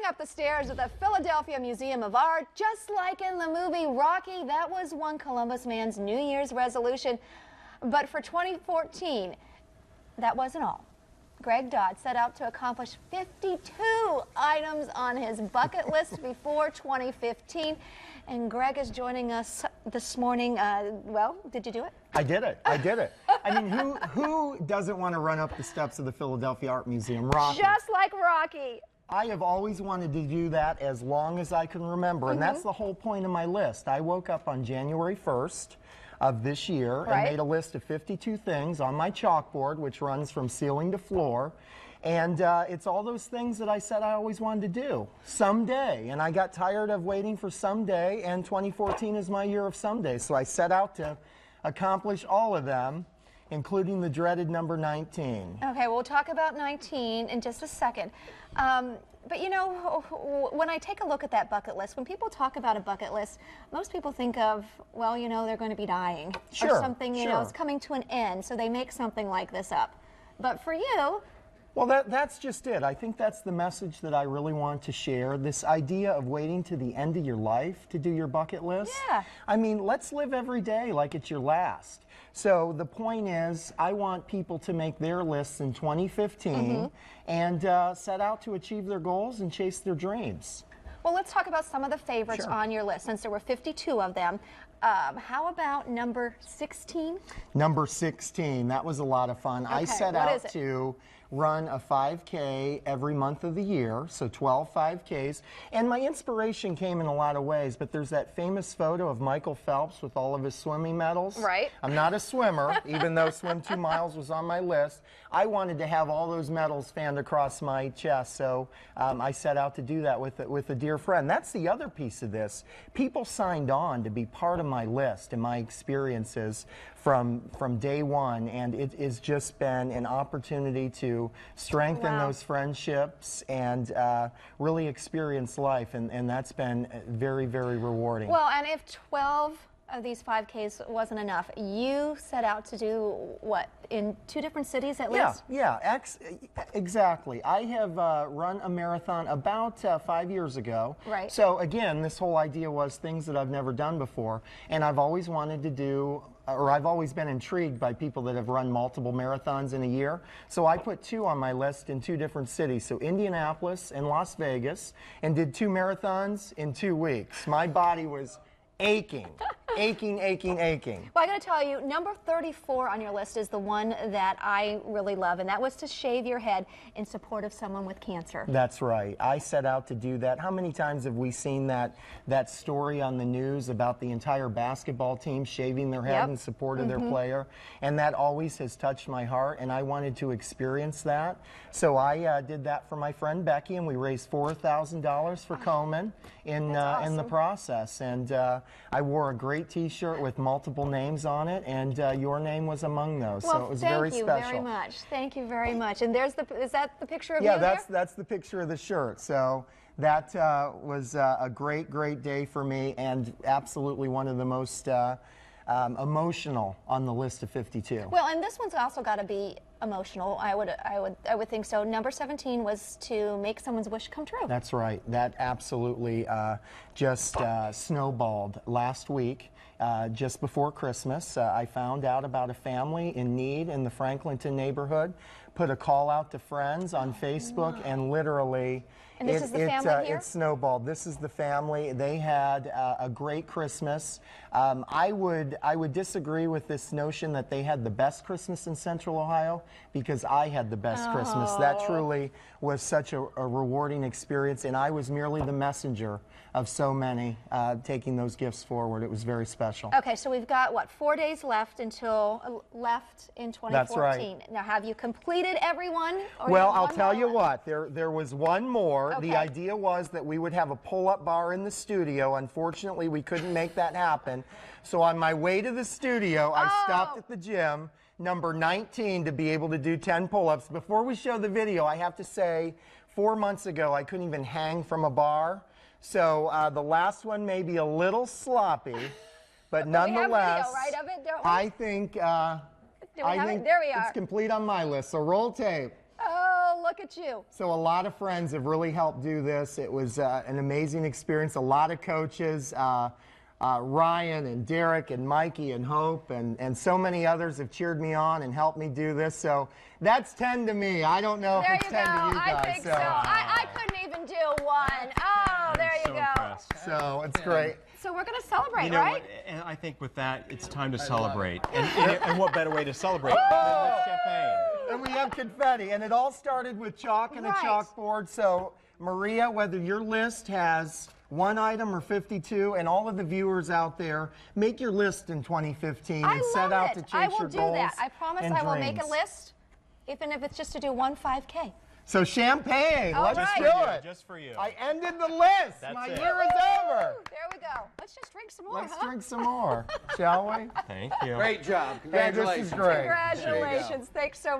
Going up the stairs of the Philadelphia Museum of Art, just like in the movie Rocky, that was one Columbus man's New Year's resolution. But for 2014, that wasn't all. Gregg set out to accomplish 52 items on his bucket list before 2015. And Gregg is joining us this morning. Well, did you do it? I did it. I did it. I mean, who doesn't want to run up the steps of the Philadelphia Art Museum? Rocky. Just like Rocky. I have always wanted to do that as long as I can remember, and that's the whole point of my list. I woke up on January 1st of this year and made a list of 52 things on my chalkboard, which runs from ceiling to floor. And it's all those things that I said I always wanted to do someday. And I got tired of waiting for someday, and 2014 is my year of someday. So I set out to accomplish all of them, including the dreaded number 19. Okay, we'll talk about 19 in just a second. But you know, when I take a look at that bucket list, when people talk about a bucket list, most people think of, well, you know, they're going to be dying. Or something, you know, is coming to an end, so they make something like this up. But for you... Well, that's just it. I think that's the message that I really want to share. This idea of waiting to the end of your life to do your bucket list. Yeah. I mean, let's live every day like it's your last. So the point is, I want people to make their lists in 2015 and set out to achieve their goals and chase their dreams. Well, let's talk about some of the favorites on your list, since there were 52 of them. How about number 16? Number 16, that was a lot of fun. Okay, I set out to run a 5K every month of the year, so 12 5Ks. And my inspiration came in a lot of ways, but there's that famous photo of Michael Phelps with all of his swimming medals. Right. I'm not a swimmer, even though Swim 2 Miles was on my list. I wanted to have all those medals fanned across my chest, so I set out to do that with a dear friend. That's the other piece of this. People signed on to be part of my list and my experiences from day one, and it has just been an opportunity to strengthen those friendships and really experience life, and that's been very, very rewarding. Well, and if 12 of these 5Ks wasn't enough, you set out to do what, in 2 different cities at least? Yeah, exactly. I have run a marathon about 5 years ago. Right. So again, this whole idea was things that I've never done before, and I've always wanted to do, or I've always been intrigued by people that have run multiple marathons in a year. So I put 2 on my list in 2 different cities, so Indianapolis and Las Vegas, and did 2 marathons in 2 weeks. My body was aching. Aching. Well, I got to tell you, number 34 on your list is the one that I really love, and that was to shave your head in support of someone with cancer. That's right. I set out to do that. How many times have we seen that story on the news about the entire basketball team shaving their head in support of their player? And that always has touched my heart, and I wanted to experience that. So I did that for my friend Becky, and we raised $4,000 for Komen in the process. And I wore a great T-shirt with multiple names on it, and your name was among those. Well, so it was very special. Thank you very much. Thank you very much. And is that the picture of you there? Yeah, that's the picture of the shirt. So that was a great day for me, and absolutely one of the most emotional on the list of 52. Well, and this one's also got to be emotional. I would think so. Number 17 was to make someone's wish come true. That's right. That absolutely just snowballed last week. Just before Christmas, I found out about a family in need in the Franklinton neighborhood, put a call out to friends on Facebook, and literally and this is the family here? It snowballed. This is the family. They had a great Christmas. I would disagree with this notion that they had the best Christmas in Central Ohio, because I had the best Christmas. That truly was such a rewarding experience, and I was merely the messenger of so many taking those gifts forward. It was very special. Okay, so we've got, what, 4 days left in 2014. That's right. Now, have you completed everyone? Well, I'll tell you what, there was one more. The idea was that we would have a pull-up bar in the studio. Unfortunately, we couldn't make that happen. So on my way to the studio, I stopped at the gym, number 19, to be able to do 10 pull-ups. Before we show the video, I have to say, 4 months ago, I couldn't even hang from a bar. So the last one may be a little sloppy, but nonetheless, we have video, right, of it, don't we? I think, there we are. It's complete on my list. So roll tape. Oh, look look at you. So a lot of friends have really helped do this. It was an amazing experience. A lot of coaches, Ryan and Derek and Mikey and Hope and so many others have cheered me on and helped me do this. So that's 10 to me. I don't know if it's 10 to you guys. I think so. I couldn't even do one. Oh, there you go. Impressed. So it's great. So we're going to celebrate, You know right? what? And I think with that, it's time to celebrate. And what better way to celebrate than with champagne? And we have confetti. And it all started with chalk and a chalkboard. So, Maria, whether your list has one item or 52, and all of the viewers out there, make your list in 2015 and set out to chase your goals. I will do that. I promise I will make a list, even if it's just to do one 5K. So champagne, let's do it. Just for you. I ended the list. That's My it. year is over. There we go. Let's just drink some more, Let's drink some more, shall we? Thank you. Great job. Hey, this Congratulations. is great. Congratulations. Thanks so much.